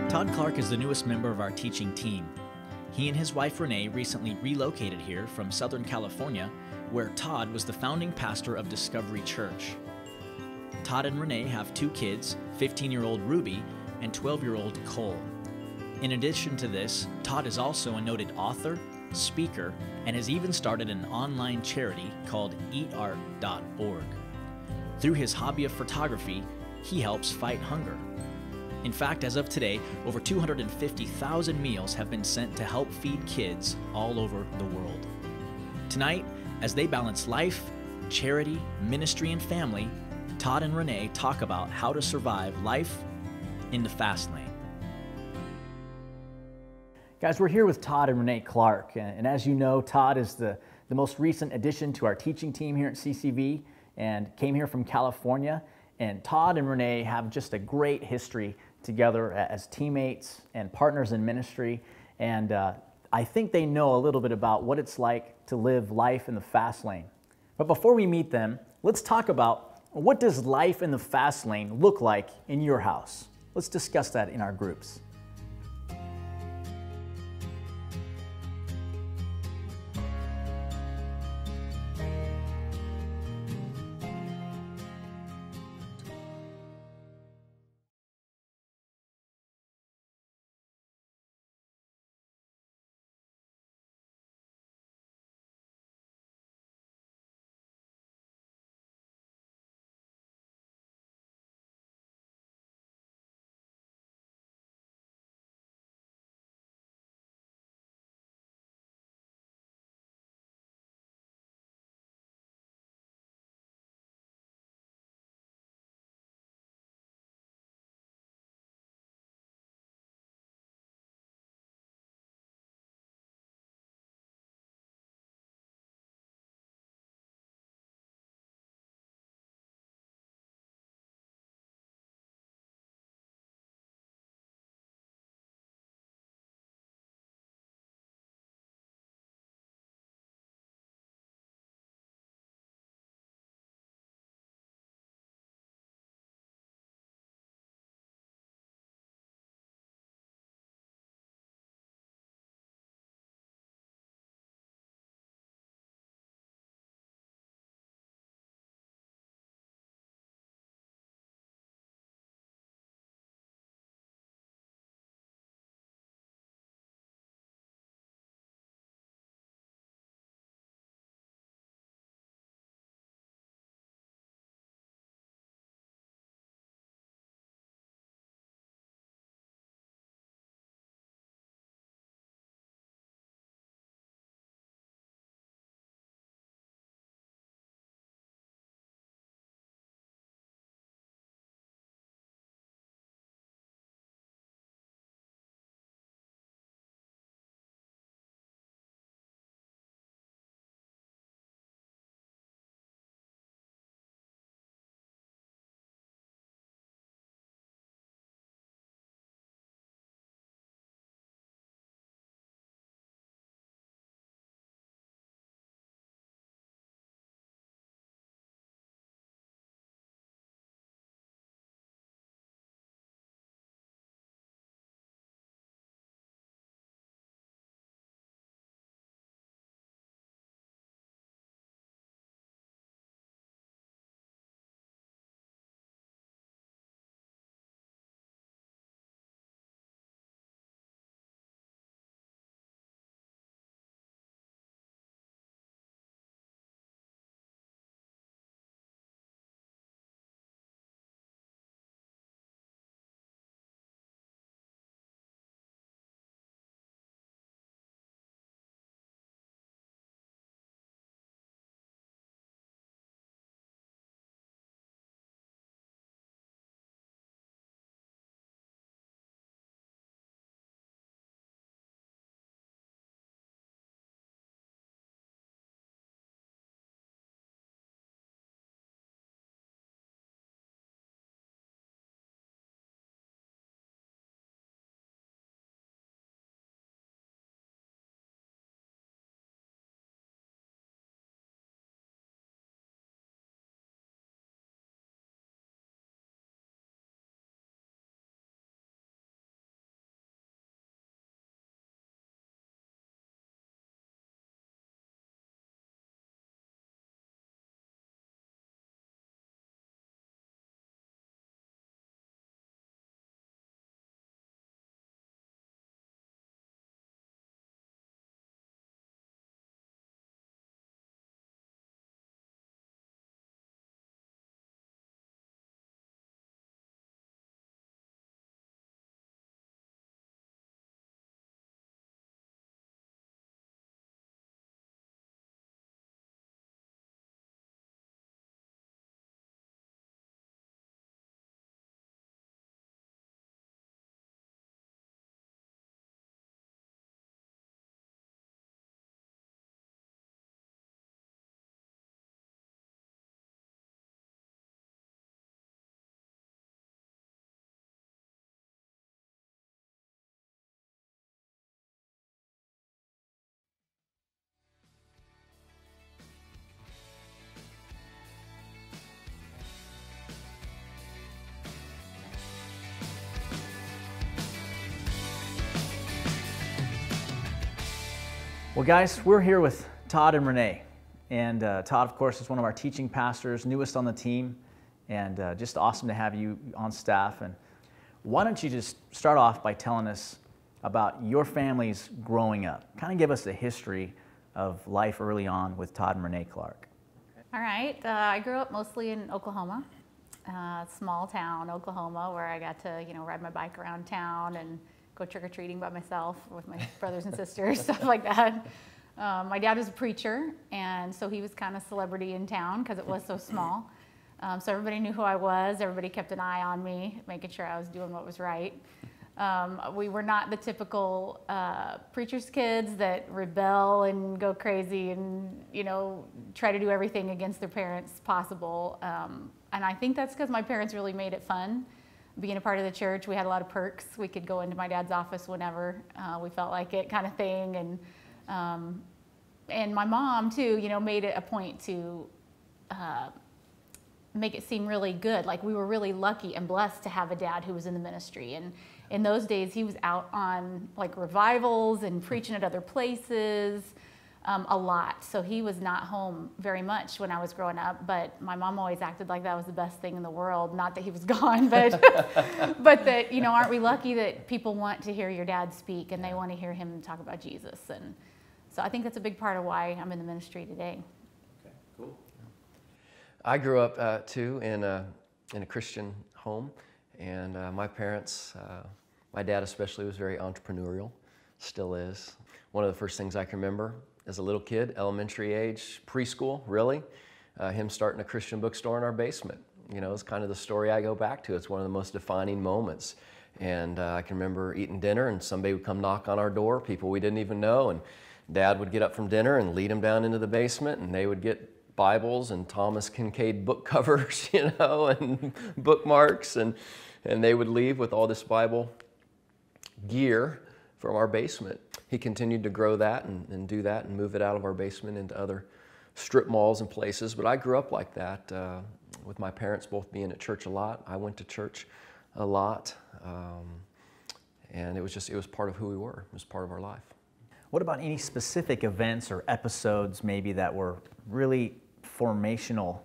Todd Clark is the newest member of our teaching team. He and his wife Renee recently relocated here from Southern California, where Todd was the founding pastor of Discovery Church. Todd and Renee have two kids, 15-year-old Ruby and 12-year-old Cole. In addition to this, Todd is also a noted author, speaker, and has even started an online charity called eatart.org. Through his hobby of photography, he helps fight hunger. In fact, as of today, over 250,000 meals have been sent to help feed kids all over the world. Tonight, as they balance life, charity, ministry, and family, Todd and Renee talk about how to survive life in the fast lane. Guys, we're here with Todd and Renee Clark, and as you know, Todd is the most recent addition to our teaching team here at CCV and came here from California. And Todd and Renee have just a great history together as teammates and partners in ministry, and I think they know a little bit about what it's like to live life in the fast lane. But before we meet them, let's talk about what does life in the fast lane look like in your house. Let's discuss that in our groups. Well, guys, we're here with Todd and Renee. And Todd, of course, is one of our teaching pastors, newest on the team, and just awesome to have you on staff. And why don't you just start off by telling us about your family's growing up? Kind of give us a history of life early on with Todd and Renee Clark. All right. I grew up mostly in Oklahoma, small town Oklahoma, where I got to, ride my bike around town and go trick-or-treating by myself with my brothers and sisters, stuff like that. My dad was a preacher, and so he was kind of celebrity in town because it was so small. So everybody knew who I was. Everybody kept an eye on me, making sure I was doing what was right. We were not the typical preacher's kids that rebel and go crazy and, try to do everything against their parents possible. And I think that's because my parents really made it fun. Being a part of the church, we had a lot of perks. We could go into my dad's office whenever we felt like it, kind of thing. And my mom too, made it a point to make it seem really good. Like we were really lucky and blessed to have a dad who was in the ministry. And in those days, he was out on like revivals and preaching at other places a lot. So he was not home very much when I was growing up. But my mom always acted like that was the best thing in the world. Not that he was gone, but but that aren't we lucky that people want to hear your dad speak and they want to hear him talk about Jesus. And so I think that's a big part of why I'm in the ministry today. Okay, cool. I grew up too in a Christian home, and my parents, my dad especially, was very entrepreneurial, still is. One of the first things I can remember as a little kid, elementary age, preschool, really, him starting a Christian bookstore in our basement. It's kind of the story I go back to. It's one of the most defining moments. And I can remember eating dinner, and somebody would come knock on our door, people we didn't even know, and Dad would get up from dinner and lead them down into the basement, and they would get Bibles and Thomas Kincaid book covers, and bookmarks, and they would leave with all this Bible gear from our basement. He continued to grow that and do that and move it out of our basement into other strip malls and places. But I grew up like that with my parents both being at church a lot. I went to church a lot, and it was part of who we were. It was part of our life. What about any specific events or episodes maybe that were really formational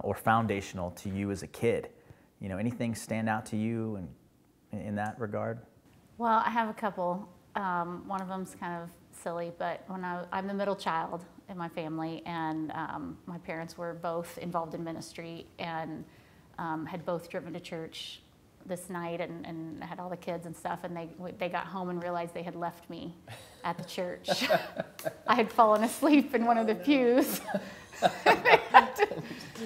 or foundational to you as a kid? Anything stand out to you in that regard? Well, I have a couple. One of them's kind of silly, but I'm the middle child in my family, and my parents were both involved in ministry and had both driven to church this night and had all the kids and stuff, and they got home and realized they had left me at the church. I had fallen asleep in one of the pews. They had to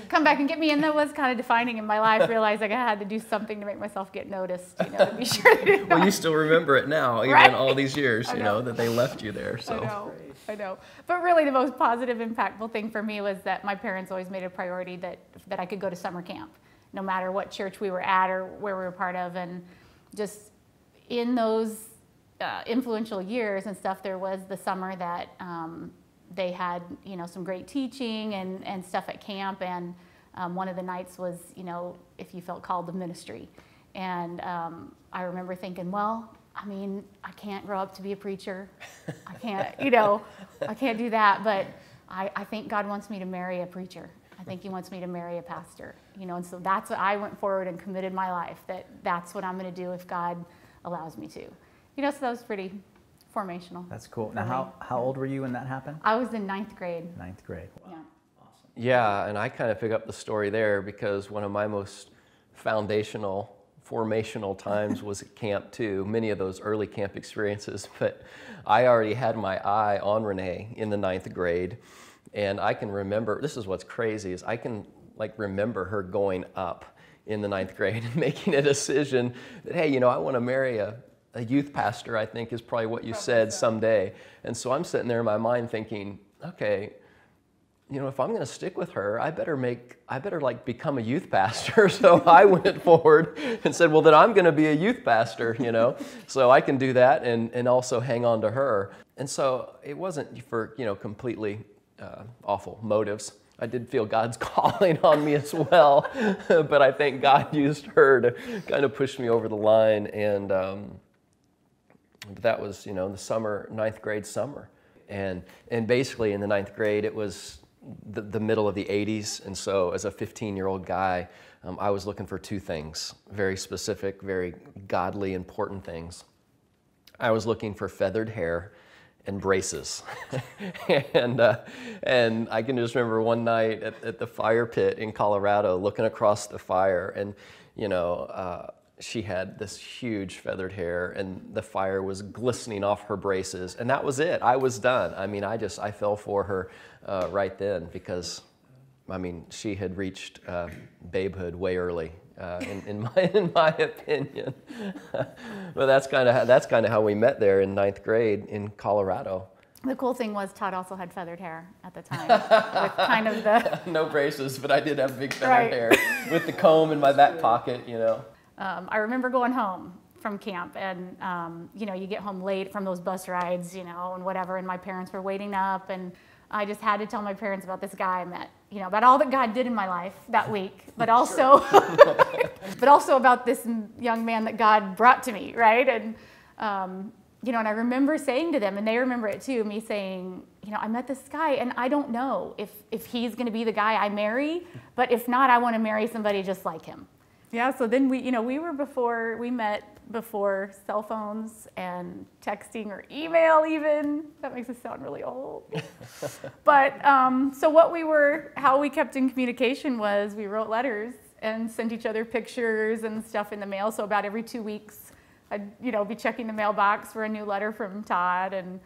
come back and get me, and that was kind of defining in my life. Realized I had to do something to make myself get noticed, to be sure they didn't. Well, you still remember it now, even right? all these years, that they left you there. So. I know. But really the most positive, impactful thing for me was that my parents always made a priority that I could go to summer camp, no matter what church we were at or where we were part of. And just in those influential years and stuff, there was the summer that they had, some great teaching and stuff at camp. And one of the nights was, if you felt called to ministry. And I remember thinking, well, I can't grow up to be a preacher. I can't, I can't do that. But I think God wants me to marry a preacher. I think he wants me to marry a pastor, and so that's what I went forward and committed my life, that's what I'm going to do if God allows me to. So that was pretty formational. That's cool. Now, how old were you when that happened? I was in 9th grade. 9th grade. Wow. Yeah. Awesome. Yeah, and I kind of pick up the story there because one of my most formational times was at camp too, many of those early camp experiences, but I already had my eye on Renee in the 9th grade. And I can remember, this is what's crazy, is I can remember her going up in the 9th grade and making a decision that, hey, I want to marry a youth pastor, I think is probably what you said someday. And so I'm sitting there in my mind thinking, okay, if I'm going to stick with her, I better become a youth pastor. So I went forward and said, well, then I'm going to be a youth pastor, so I can do that and also hang on to her. And so it wasn't for, completely awful motives. I did feel God's calling on me as well, but I think God used her to kind of push me over the line. And that was, the summer, 9th grade summer. And basically in the 9th grade, it was the middle of the 80s. And so as a 15-year-old guy, I was looking for two things, very specific, very godly, important things. I was looking for feathered hair and braces. and I can just remember one night at the fire pit in Colorado, looking across the fire, and she had this huge feathered hair, and the fire was glistening off her braces, and that was it. I was done. I mean, I fell for her right then, because I mean, she had reached babehood way early, in my opinion. But that's kind of how we met there in 9th grade in Colorado. The cool thing was Todd also had feathered hair at the time, with kind of the no braces, but I did have big feathered hair with the comb in my back pocket, I remember going home from camp, and you get home late from those bus rides, and whatever, and my parents were waiting up, and I just had to tell my parents about this guy I met, about all that God did in my life that week, but also, but also about this young man that God brought to me, right? And, and I remember saying to them, and they remember it too, me saying, I met this guy, and I don't know if he's going to be the guy I marry, but if not, I want to marry somebody just like him. Yeah, so then we met before cell phones and texting or email even. That makes us sound really old. But so how we kept in communication was we wrote letters and sent each other pictures and stuff in the mail. So about every 2 weeks, I'd be checking the mailbox for a new letter from Todd, and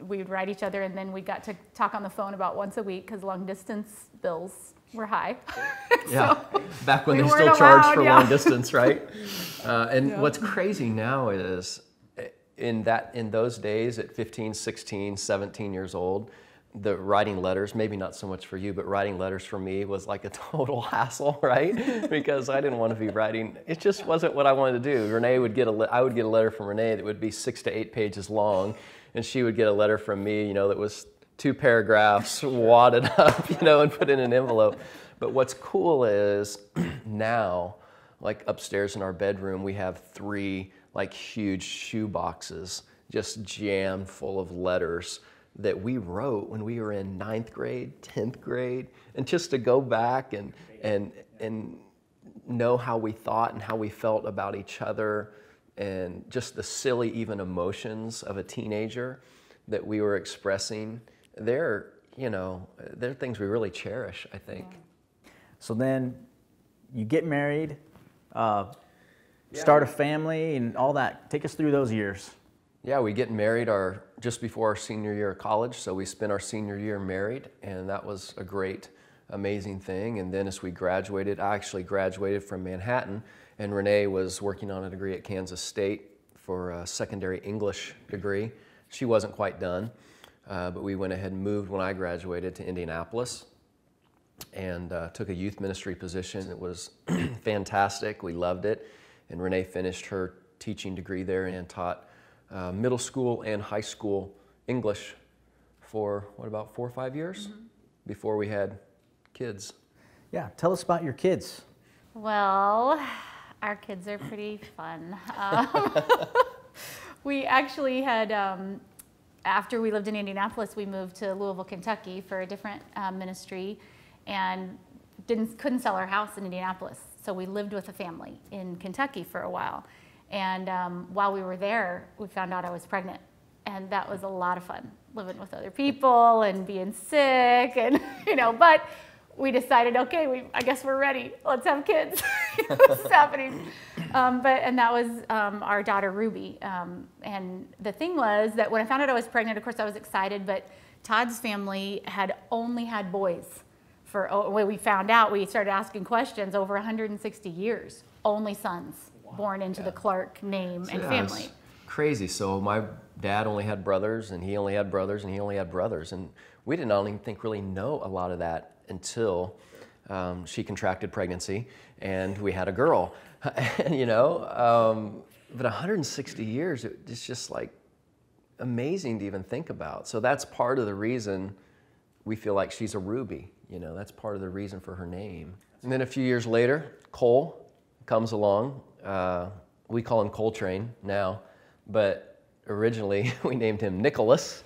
we would write each other, and then we got to talk on the phone about once a week because long distance bills were high. Yeah, back when they still charged for long distance, right? What's crazy now is in those days at 15, 16, 17 years old, the writing letters, maybe not so much for you, but writing letters for me was like a total hassle, right? Because I didn't want to be writing. It just wasn't what I wanted to do. I would get a letter from Renee that would be 6 to 8 pages long, and she would get a letter from me, that was 2 paragraphs wadded up, and put in an envelope. But what's cool is now, like upstairs in our bedroom, we have 3 like huge shoe boxes just jammed full of letters that we wrote when we were in 9th grade, 10th grade, and just to go back and know how we thought and how we felt about each other, and just the silly even emotions of a teenager that we were expressing. They're things we really cherish, I think. So then you get married, start a family and all that. Take us through those years. Yeah, we get married just before our senior year of college, so we spent our senior year married, and that was a great, amazing thing. And then as we graduated, I actually graduated from Manhattan, and Renee was working on a degree at Kansas State for a secondary English degree. She wasn't quite done, but we went ahead and moved when I graduated to Indianapolis, and took a youth ministry position. It was fantastic. We loved it. And Renee finished her teaching degree there and taught middle school and high school English for, about 4 or 5 years before we had kids. Yeah, tell us about your kids. Well, our kids are pretty fun. We actually had, after we lived in Indianapolis, we moved to Louisville, Kentucky for a different ministry, and couldn't sell our house in Indianapolis. So we lived with a family in Kentucky for a while. And while we were there, we found out I was pregnant. And that was a lot of fun, living with other people and being sick, and but we decided, okay, I guess we're ready. Let's have kids. What's happening? And that was our daughter, Ruby. And the thing was that when I found out I was pregnant, of course I was excited, but Todd's family had only had boys. When we found out, we started asking questions, over 160 years, only sons born into the Clark name and family. Crazy. So my dad only had brothers, and he only had brothers, and he only had brothers. And we did not even really know a lot of that until she contracted pregnancy and we had a girl. But 160 years, it's just like amazing to even think about. So that's part of the reason we feel like she's a Ruby. That's part of the reason for her name. And then a few years later, Cole comes along. We call him Coltrane now, but originally we named him Nicholas.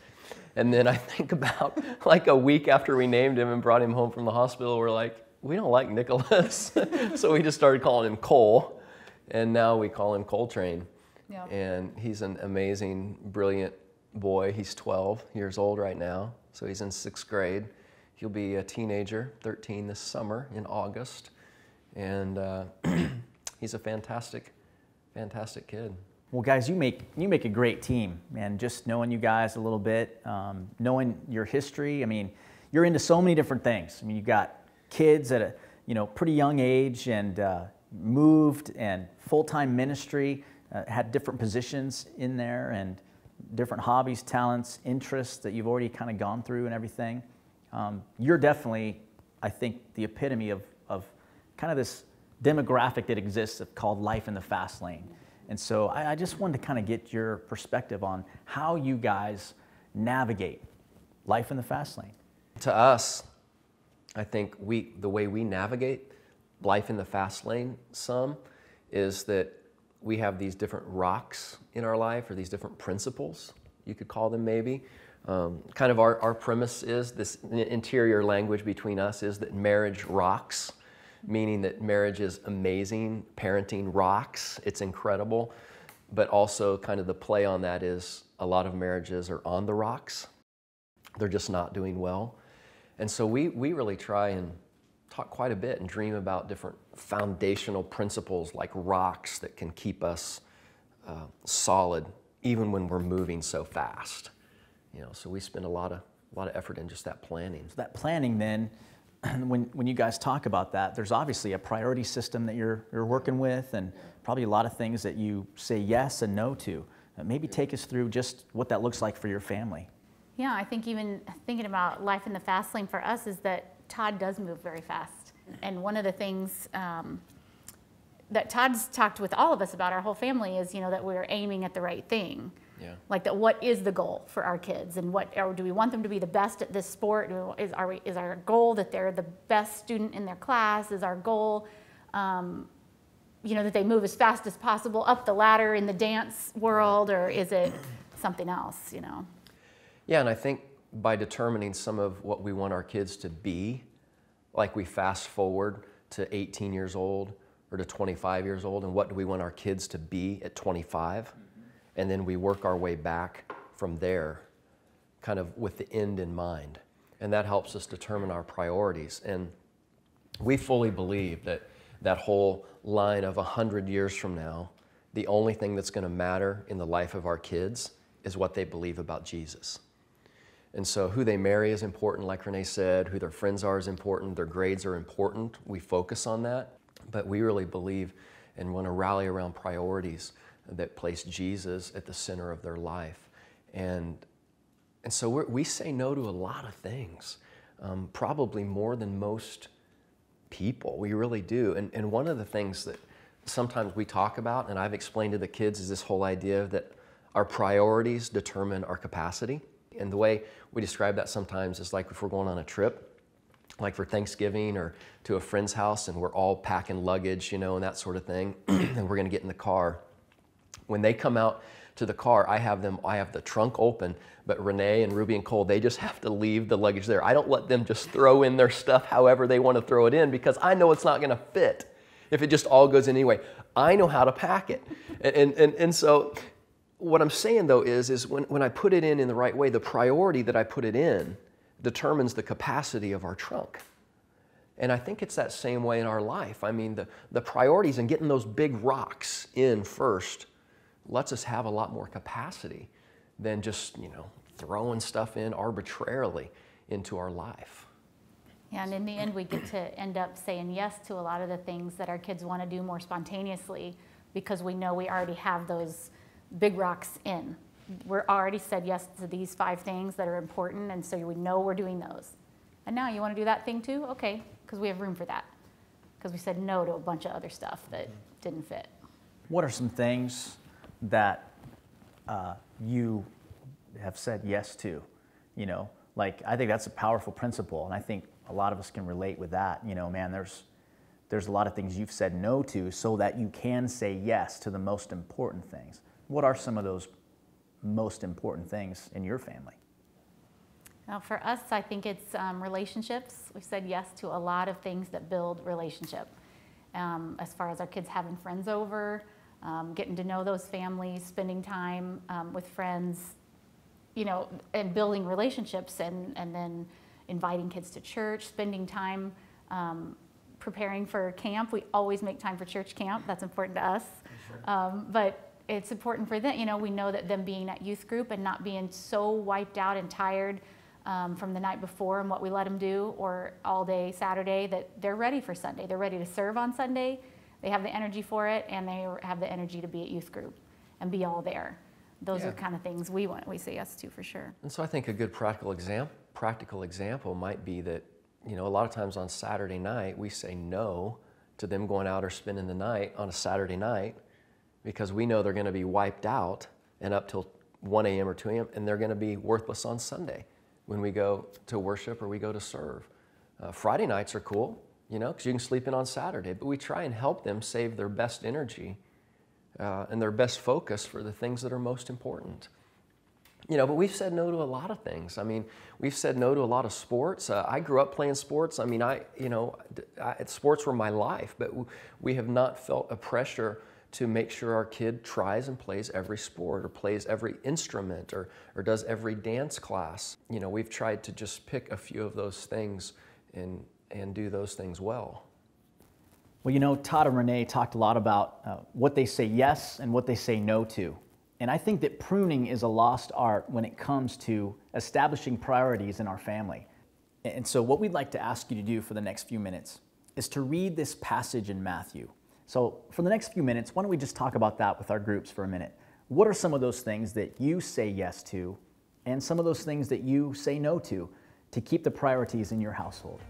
And then I think about like a week after we named him and brought him home from the hospital, we're like, we don't like Nicholas. So we just started calling him Cole, and now we call him Coltrane. Yep. And he's an amazing, brilliant boy. He's 12 years old right now, so he's in 6th grade. He'll be a teenager, 13 this summer in August. And he's a fantastic, fantastic kid. Well, guys, you make a great team, and just knowing you guys a little bit, knowing your history. I mean, you're into so many different things. I mean, you got kids at a pretty young age, and moved, and full-time ministry, had different positions in there, and different hobbies, talents, interests that you've already kind of gone through and everything. You're definitely, I think, the epitome of kind of this demographic that exists called life in the fast lane. And so I just wanted to kind of get your perspective on how you guys navigate life in the fast lane. To us, I think the way we navigate life in the fast lane is that we have these different rocks in our life, or these different principles, you could call them maybe. Kind of our premise is, this interior language between us is that marriage rocks, meaning that marriage is amazing, parenting rocks, it's incredible, but also kind of the play on that is a lot of marriages are on the rocks. They're just not doing well. And so we really try and talk quite a bit and dream about different foundational principles like rocks that can keep us solid even when we're moving so fast. So we spend a lot of effort in just that planning. So that planning then, when you guys talk about that, there's obviously a priority system that you're working with, and probably a lot of things that you say yes and no to. Maybe take us through just what that looks like for your family. Yeah, I think even thinking about life in the fast lane for us is that Todd does move very fast. And one of the things that Todd's talked with all of us about, our whole family, is that we're aiming at the right thing. Yeah. Like that, what is the goal for our kids, and or do we want them to be the best at this sport? Is our goal that they're the best student in their class? Is our goal, that they move as fast as possible up the ladder in the dance world, or is it something else? Yeah, and I think by determining some of what we want our kids to be, like we fast forward to 18 years old or to 25 years old, and what do we want our kids to be at 25? And then we work our way back from there, kind of with the end in mind. And that helps us determine our priorities. And we fully believe that that whole line of 100 years from now, the only thing that's going to matter in the life of our kids is what they believe about Jesus. And so who they marry is important, like Renee said, who their friends are is important, their grades are important. We focus on that. But we really believe and want to rally around priorities that place Jesus at the center of their life. And so we say no to a lot of things, probably more than most people. We really do. And one of the things that sometimes we talk about, and I've explained to the kids, is this whole idea that our priorities determine our capacity. And the way we describe that sometimes is like if we're going on a trip, like for Thanksgiving or to a friend's house, and we're all packing luggage, and that sort of thing, and we're going to get in the car. When they come out to the car, I have the trunk open, but Renee and Ruby and Cole, they just have to leave the luggage there. I don't let them just throw in their stuff however they want to throw it in, because I know it's not going to fit if it just all goes in anyway. I know how to pack it. And so what I'm saying though is when I put it in the right way, the priority that I put it in determines the capacity of our trunk. And I think it's that same way in our life. I mean, the priorities and getting those big rocks in first lets us have a lot more capacity than just, throwing stuff in arbitrarily into our life. Yeah, and in the end, we get to end up saying yes to a lot of the things that our kids want to do more spontaneously, because we know we already have those big rocks in. We're already said yes to these 5 things that are important, and so we know we're doing those. And now you want to do that thing too? Okay, because we have room for that. Because we said no to a bunch of other stuff that didn't fit. What are some things that you have said yes to? Like, I think that's a powerful principle, and I think a lot of us can relate with that. Man, there's a lot of things you've said no to so that you can say yes to the most important things. What are some of those most important things in your family? Now for us, I think it's relationships. We've said yes to a lot of things that build relationship. As far as our kids having friends over, getting to know those families, spending time with friends, and building relationships, and then inviting kids to church, spending time preparing for camp. We always make time for church camp. That's important to us. Sure. But it's important for them. We know that them being at youth group and not being so wiped out and tired from the night before and what we let them do, or all day Saturday, that they're ready for Sunday. They're ready to serve on Sunday. They have the energy for it, and they have the energy to be at youth group and be all there. Those are the kind of things we say yes to for sure. And so I think a good practical example might be that, a lot of times on Saturday night, we say no to them going out or spending the night on a Saturday night because we know they're going to be wiped out and up till 1 a.m. or 2 a.m. and they're going to be worthless on Sunday when we go to worship or we go to serve. Friday nights are cool, because you can sleep in on Saturday, but we try and help them save their best energy and their best focus for the things that are most important. But we've said no to a lot of things. I mean, we've said no to a lot of sports. I grew up playing sports. I mean, sports were my life, but we have not felt a pressure to make sure our kid tries and plays every sport or plays every instrument or does every dance class. We've tried to just pick a few of those things and do those things well. Well, Todd and Renee talked a lot about what they say yes and what they say no to. And I think that pruning is a lost art when it comes to establishing priorities in our family. And so what we'd like to ask you to do for the next few minutes is to read this passage in Matthew. So for the next few minutes, why don't we just talk about that with our groups for a minute? What are some of those things that you say yes to and some of those things that you say no to keep the priorities in your household?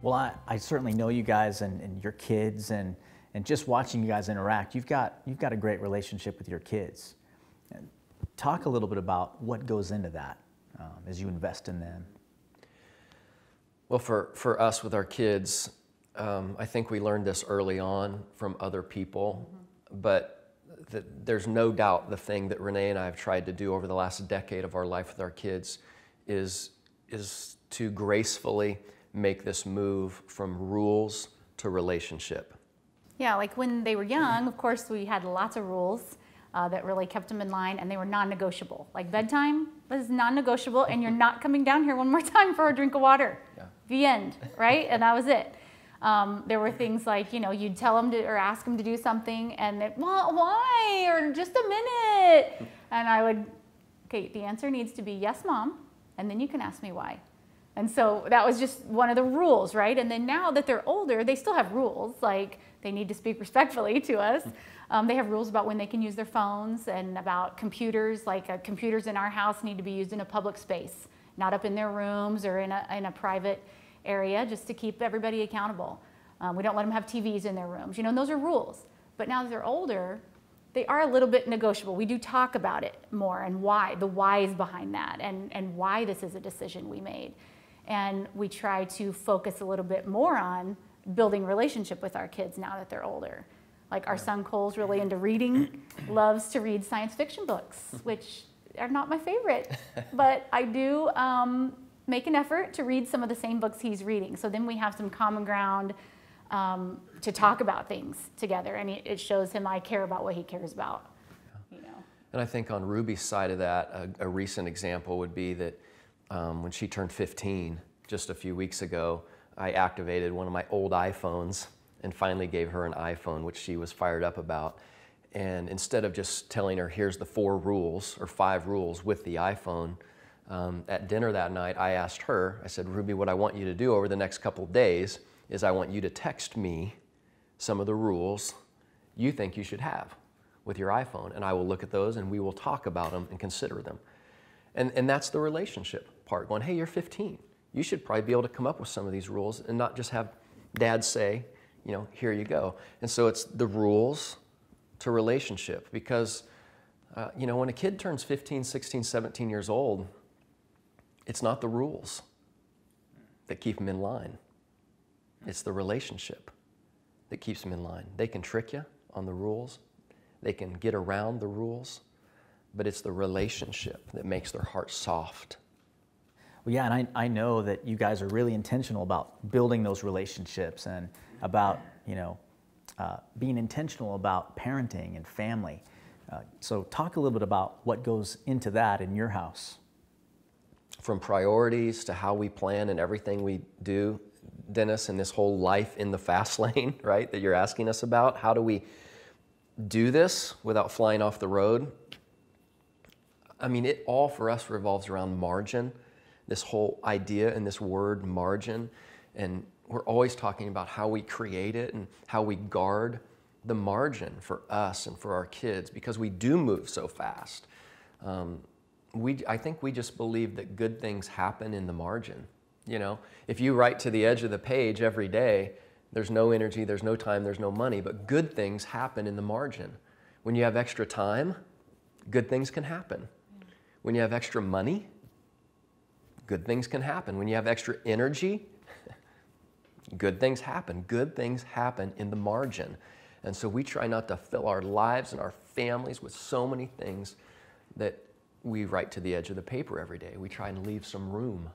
Well, I certainly know you guys and your kids, and just watching you guys interact, you've got a great relationship with your kids. And talk a little bit about what goes into that as you invest in them. Well, for us with our kids, I think we learned this early on from other people, but there's no doubt the thing that Renee and I have tried to do over the last decade of our life with our kids is to gracefully make this move from rules to relationship. Yeah, like when they were young, of course, we had lots of rules that really kept them in line, and they were non-negotiable. Like bedtime was non-negotiable, and you're not coming down here one more time for a drink of water. Yeah. The end, right? And that was it. There were things like, you know, you'd tell them to, or ask them to do something, and they, well, why? Or just a minute. And I would, okay, the answer needs to be yes, Mom, and then you can ask me why. And so that was just one of the rules, right? And then now that they're older, they still have rules, like they need to speak respectfully to us. They have rules about when they can use their phones and about computers, like computers in our house need to be used in a public space, not up in their rooms or in a private area, just to keep everybody accountable. We don't let them have TVs in their rooms, you know, and those are rules. But now that they're older, they are a little bit negotiable. We do talk about it more and why, the whys behind that, and why this is a decision we made. And we try to focus a little bit more on building relationship with our kids now that they're older. Like our son Cole's really into reading, loves to read science fiction books, which are not my favorite, but I do make an effort to read some of the same books he's reading. So then we have some common ground to talk about things together, and it shows him I care about what he cares about. You know. And I think on Ruby's side of that, a recent example would be that when she turned 15, just a few weeks ago, I activated one of my old iPhones and finally gave her an iPhone, which she was fired up about. And instead of just telling her, here's the 4 rules or 5 rules with the iPhone, at dinner that night, I asked her, I said, Ruby, what I want you to do over the next couple of days is I want you to text me some of the rules you think you should have with your iPhone, and I will look at those and we will talk about them and consider them. And that's the relationship part, going, hey, you're 15. You should probably be able to come up with some of these rules and not just have dad say, you know, here you go. And so it's the rules to relationship, because, you know, when a kid turns 15, 16, 17 years old, it's not the rules that keep them in line. It's the relationship that keeps them in line. They can trick you on the rules. They can get around the rules, but it's the relationship that makes their heart soft. Well, yeah, and I know that you guys are really intentional about building those relationships and about, you know, being intentional about parenting and family. So talk a little bit about what goes into that in your house. From priorities to how we plan and everything we do, Dennis, and this whole life in the fast lane, right, that you're asking us about. How do we do this without flying off the road? I mean, it all for us revolves around margin, this whole idea and this word margin. And we're always talking about how we create it and how we guard the margin for us and for our kids, because we do move so fast. I think we just believe that good things happen in the margin. You know, if you write to the edge of the page every day, there's no energy, there's no time, there's no money, but good things happen in the margin. When you have extra time, good things can happen. When you have extra money, good things can happen. When you have extra energy, good things happen. Good things happen in the margin. And so we try not to fill our lives and our families with so many things that we write to the edge of the paper every day. We try and leave some room.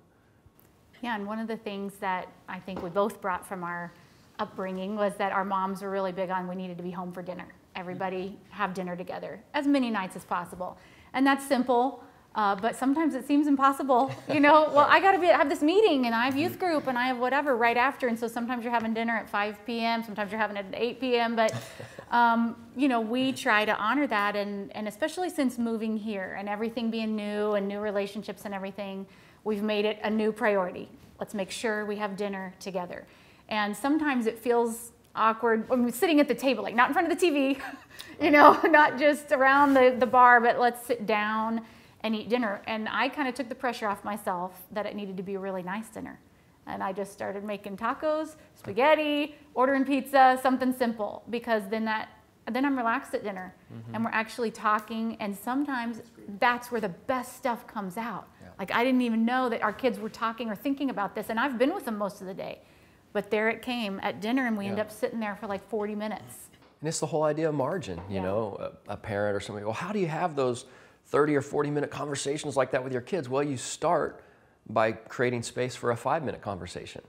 Yeah, and one of the things that I think we both brought from our upbringing was that our moms were really big on we needed to be home for dinner. Everybody have dinner together as many nights as possible. And that's simple, but sometimes it seems impossible. You know, well, I gotta have this meeting and I have youth group and I have whatever right after. And so sometimes you're having dinner at 5 p.m., sometimes you're having it at 8 p.m. But, you know, we try to honor that. And especially since moving here and everything being new and new relationships and everything, we've made it a new priority. Let's make sure we have dinner together. And sometimes it feels awkward when we're sitting at the table, like not in front of the TV, you know, not just around the bar, but let's sit down and eat dinner. And I kind of took the pressure off myself that it needed to be a really nice dinner. And I just started making tacos, spaghetti, ordering pizza, something simple, because then I'm relaxed at dinner and we're actually talking, and sometimes that's where the best stuff comes out. Yeah. Like, I didn't even know that our kids were talking or thinking about this, and I've been with them most of the day. But there it came at dinner, and we end up sitting there for like 40 minutes. And it's the whole idea of margin, you know, a parent or somebody, well, how do you have those 30 or 40-minute conversations like that with your kids? Well, you start by creating space for a 5-minute conversation.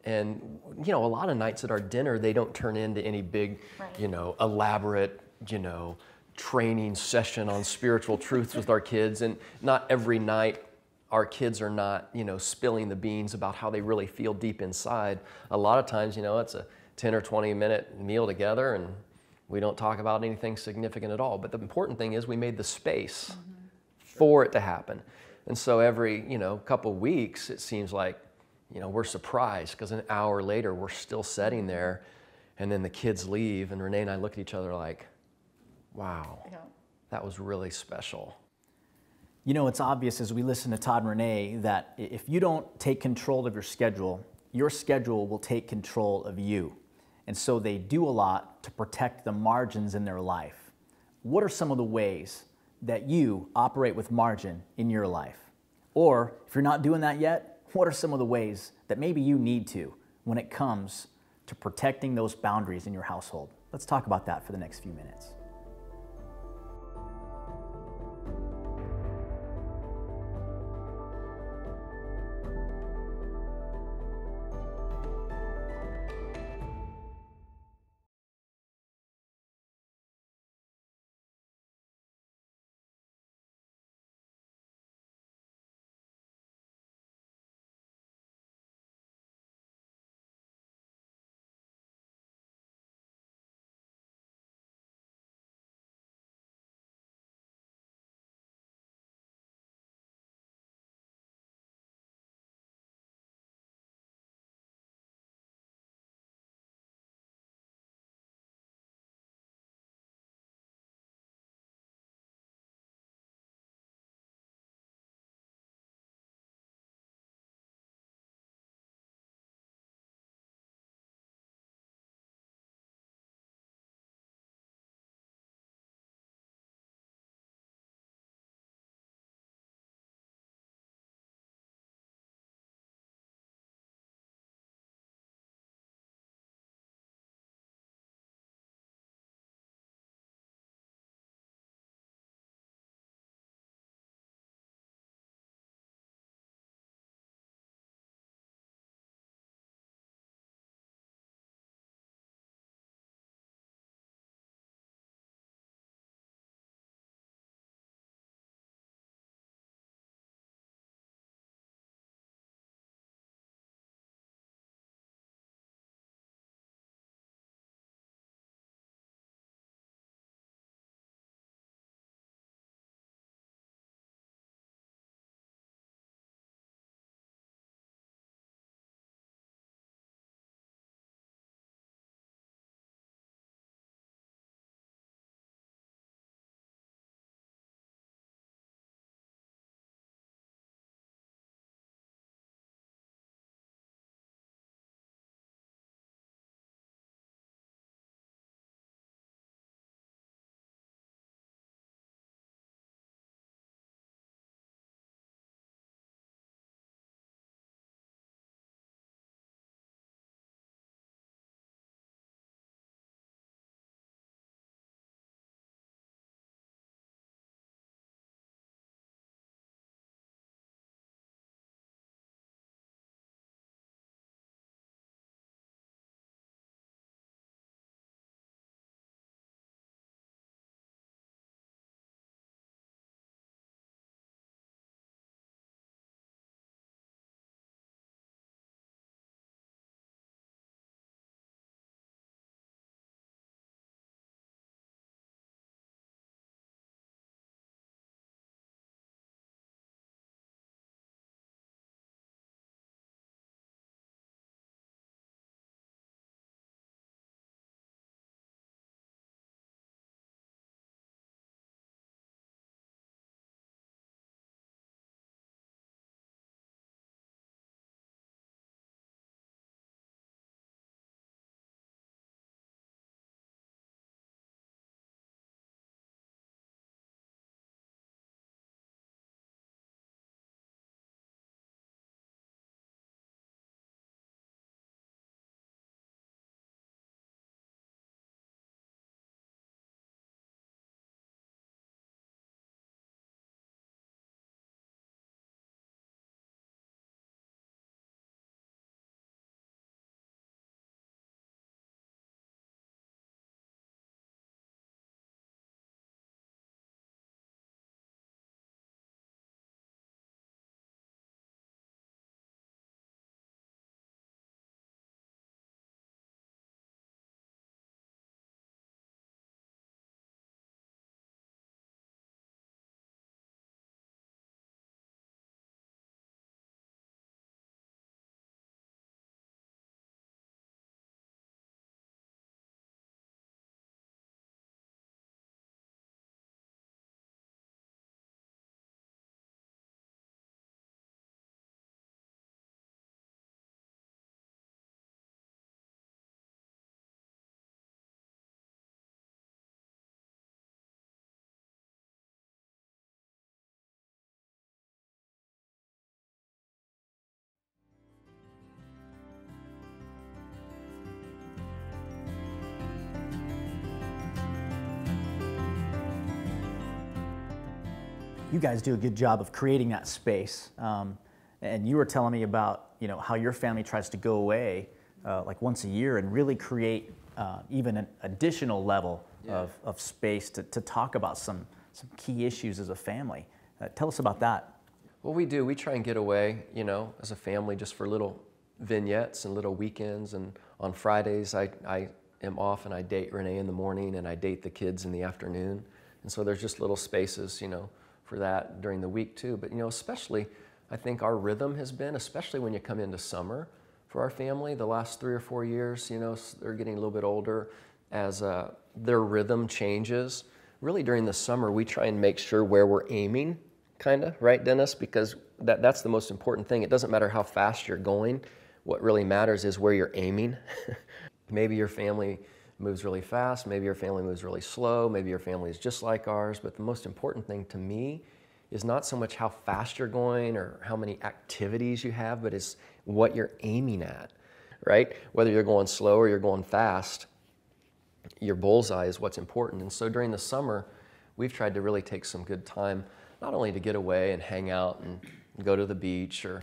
And, you know, a lot of nights at our dinner, they don't turn into any big, you know, elaborate, you know, training session on spiritual truths with our kids. And not every night our kids are not, you know, spilling the beans about how they really feel deep inside. A lot of times, you know, it's a 10 or 20-minute meal together and we don't talk about anything significant at all. But the important thing is we made the space for it to happen. And so every, you know, couple weeks, it seems like, you know, we're surprised because an hour later we're still sitting there, and then the kids leave and Renee and I look at each other like, wow, that was really special. You know, it's obvious as we listen to Todd and Renee that if you don't take control of your schedule will take control of you. And so they do a lot to protect the margins in their life. What are some of the ways that you operate with margin in your life? Or if you're not doing that yet, what are some of the ways that maybe you need to when it comes to protecting those boundaries in your household? Let's talk about that for the next few minutes. You guys do a good job of creating that space. And you were telling me about, how your family tries to go away like once a year and really create even an additional level of space to talk about some key issues as a family. Tell us about that. Well, we do. We try and get away, as a family just for little vignettes and little weekends. And on Fridays, I am off and I date Renee in the morning and I date the kids in the afternoon. And so there's just little spaces, for that during the week too. But, especially, I think our rhythm has been, especially when you come into summer for our family, the last 3 or 4 years, they're getting a little bit older, as their rhythm changes. Really during the summer, we try and make sure where we're aiming, kind of, right, Dennis? Because that's the most important thing. It doesn't matter how fast you're going. What really matters is where you're aiming. Maybe your family moves really fast, maybe your family moves really slow, maybe your family is just like ours, but the most important thing to me is not so much how fast you're going or how many activities you have, but it's what you're aiming at, right? Whether you're going slow or you're going fast, your bullseye is what's important. And so during the summer, we've tried to really take some good time, not only to get away and hang out and go to the beach or,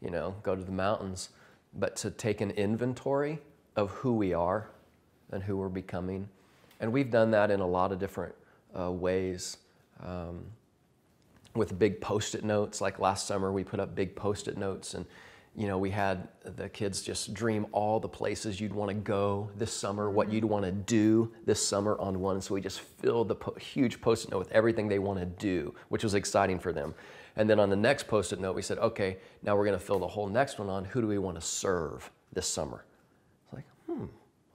go to the mountains, but to take an inventory of who we are and who we're becoming. And we've done that in a lot of different ways. With big Post-it notes, like last summer we put up big Post-it notes, and we had the kids just dream all the places you'd want to go this summer, what you'd want to do this summer on one. So we just filled the huge Post-it note with everything they want to do, which was exciting for them. And then on the next Post-it note, we said, okay, now we're going to fill the whole next one on who do we want to serve this summer. It's like,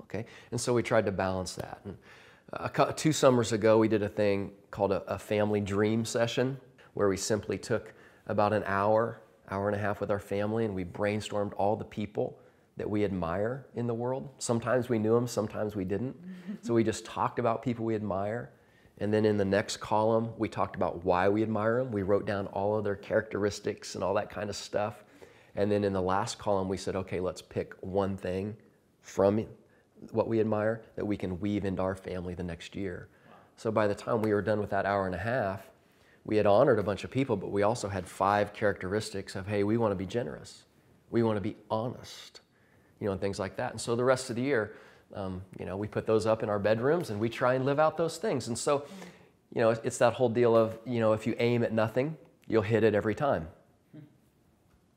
okay. And so we tried to balance that. And 2 summers ago, we did a thing called a family dream session, where we simply took about an hour and a half with our family, and we brainstormed all the people that we admire in the world. Sometimes we knew them, sometimes we didn't. So we just talked about people we admire. And then in the next column, we talked about why we admire them. We wrote down all of their characteristics and all that kind of stuff. And then in the last column, we said, okay, let's pick one thing from what we admire that we can weave into our family the next year. So by the time we were done with that hour and a half, we had honored a bunch of people, but we also had 5 characteristics of, hey, we want to be generous. We want to be honest, and things like that. And so the rest of the year, we put those up in our bedrooms and we try and live out those things. And so, it's that whole deal of, if you aim at nothing, you'll hit it every time.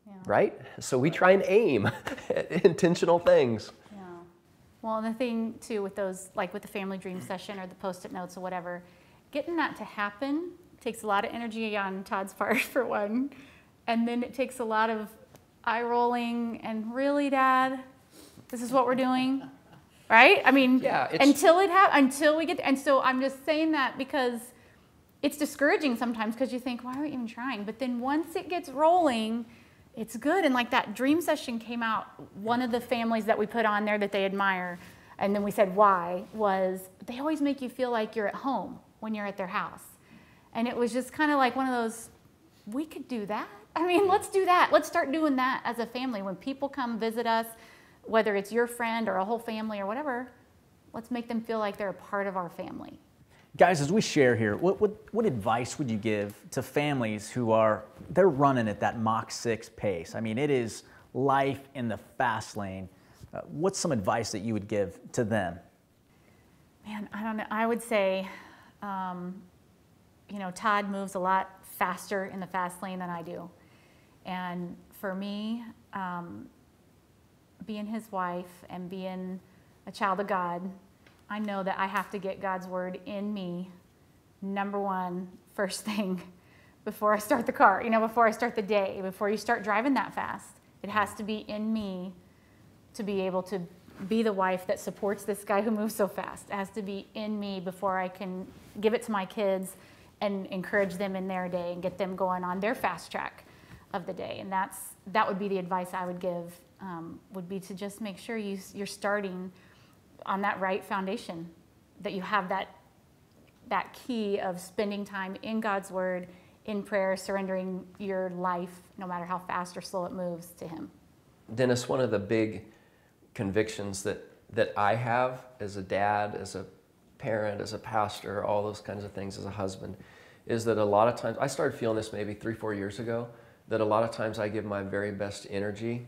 Yeah. Right? So we try and aim at intentional things. Yeah. Well, and the thing too with those, like with the family dream session or the Post-it notes or whatever, getting that to happen takes a lot of energy on Todd's part, for one. And then it takes a lot of eye rolling and, really, Dad, this is what we're doing? Right? I mean, yeah, until we get there. And so I'm just saying that because it's discouraging sometimes, because you think, why are we even trying? But then once it gets rolling, it's good. And like that dream session came out, one of the families that we put on there that they admire, and then we said why, was they always make you feel like you're at home when you're at their house. And it was just kind of like one of those, we could do that. I mean, let's do that. Let's start doing that as a family. When people come visit us, whether it's your friend or a whole family or whatever, let's make them feel like they're a part of our family. Guys, as we share here, what advice would you give to families who they're running at that Mach 6 pace? I mean, it is life in the fast lane. What's some advice that you would give to them? Man, I don't know. I would say, Todd moves a lot faster in the fast lane than I do. And for me, being his wife and being a child of God, I know that I have to get God's word in me, number one, first thing, before I start the car, before I start the day, before you start driving that fast. It has to be in me to be able to be the wife that supports this guy who moves so fast. It has to be in me before I can give it to my kids and encourage them in their day and get them going on their fast track of the day. And that would be the advice I would give, would be to just make sure you're starting on that right foundation, that you have that key of spending time in God's word, in prayer, surrendering your life, no matter how fast or slow it moves, to him. Dennis, one of the big convictions that I have as a dad, as a parent, as a pastor, all those kinds of things, as a husband, is that a lot of times, I started feeling this maybe 3-4 years ago, that a lot of times I give my very best energy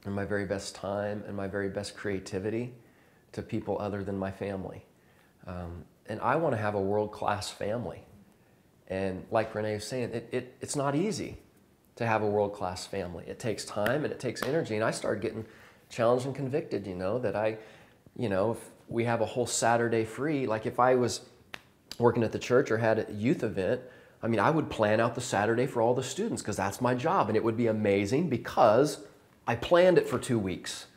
and my very best time and my very best creativity to people other than my family. And I want to have a world-class family. And like Renee was saying, it's not easy to have a world-class family. It takes time and it takes energy. And I started getting challenged and convicted, that if we have a whole Saturday free, like if I was working at the church or had a youth event, I would plan out the Saturday for all the students because that's my job. And it would be amazing because I planned it for 2 weeks.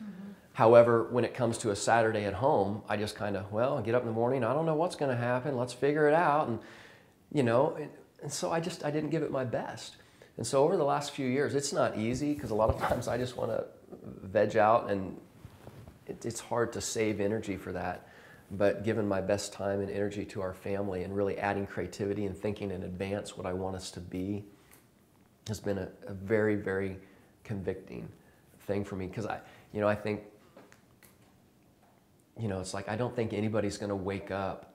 However, when it comes to a Saturday at home, I just kind of, I get up in the morning, I don't know what's going to happen, let's figure it out. And, and so I didn't give it my best. And so over the last few years, it's not easy because a lot of times I just want to veg out and it's hard to save energy for that. But giving my best time and energy to our family and really adding creativity and thinking in advance what I want us to be has been a very, very convicting thing for me. Because I think, it's like I don't think anybody's going to wake up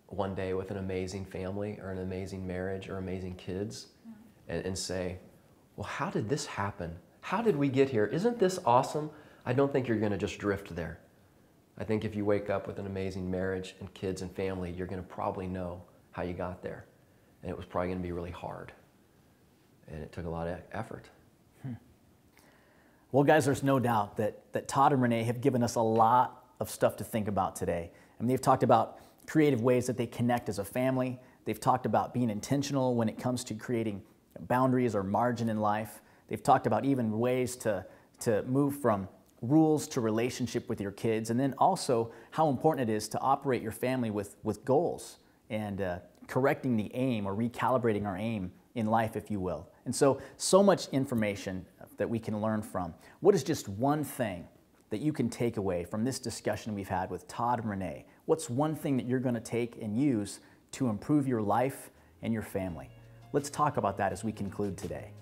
one day with an amazing family or an amazing marriage or amazing kids and say, well, how did this happen? How did we get here? Isn't this awesome? I don't think you're going to just drift there. I think if you wake up with an amazing marriage and kids and family, you're going to probably know how you got there. And it was probably going to be really hard. And it took a lot of effort. Well, guys, there's no doubt that Todd and Renee have given us a lot of stuff to think about today. They've talked about creative ways that they connect as a family. They've talked about being intentional when it comes to creating boundaries or margin in life. They've talked about even ways to move from rules to relationship with your kids, and then also how important it is to operate your family with goals and correcting the aim or recalibrating our aim in life, if you will. And so much information that we can learn from. What is just one thing that you can take away from this discussion we've had with Todd and Renee? What's one thing that you're going to take and use to improve your life and your family? Let's talk about that as we conclude today.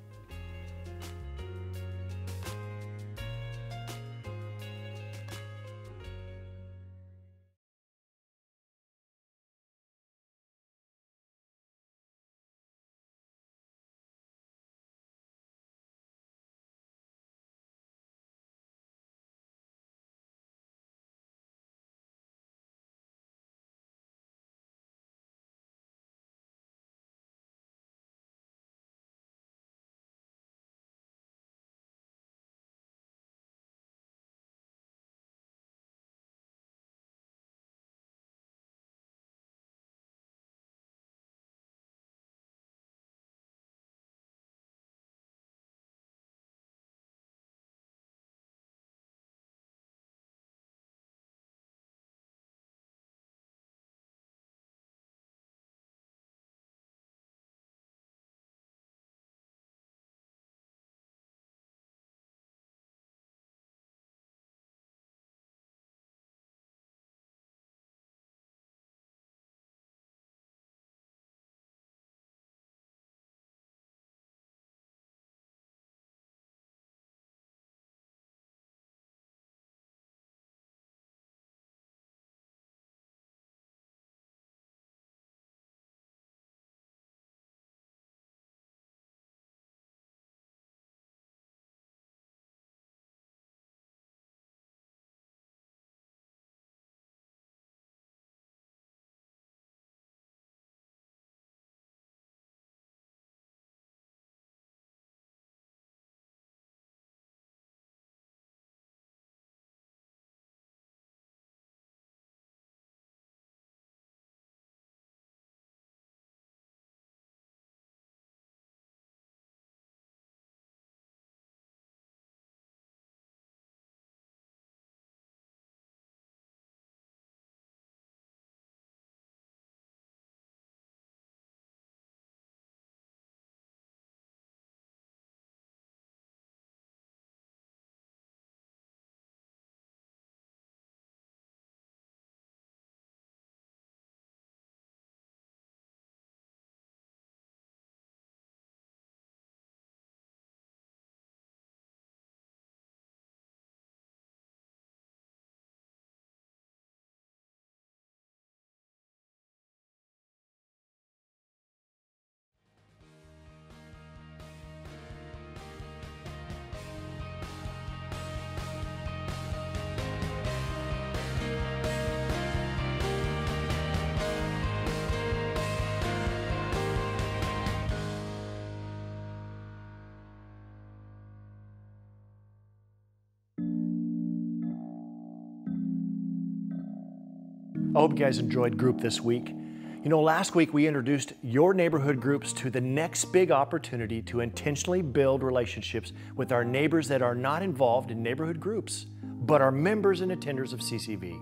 I hope you guys enjoyed group this week. You know, last week we introduced your neighborhood groups to the next big opportunity to intentionally build relationships with our neighbors that are not involved in neighborhood groups, but are members and attenders of CCV.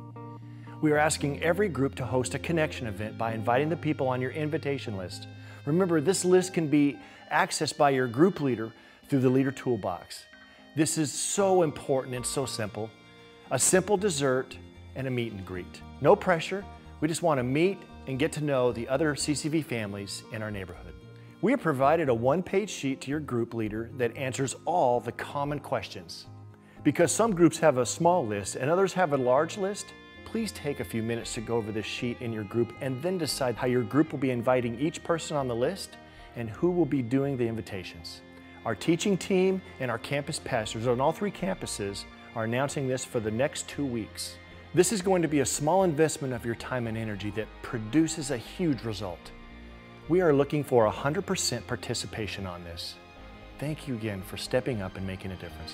We are asking every group to host a connection event by inviting the people on your invitation list. Remember, this list can be accessed by your group leader through the Leader Toolbox. This is so important and so simple. A simple dessert and a meet and greet. No pressure. We just want to meet and get to know the other CCV families in our neighborhood. We have provided a one-page sheet to your group leader that answers all the common questions. Because some groups have a small list and others have a large list, please take a few minutes to go over this sheet in your group and then decide how your group will be inviting each person on the list and who will be doing the invitations. Our teaching team and our campus pastors on all 3 campuses are announcing this for the next 2 weeks. This is going to be a small investment of your time and energy that produces a huge result. We are looking for 100% participation on this. Thank you again for stepping up and making a difference.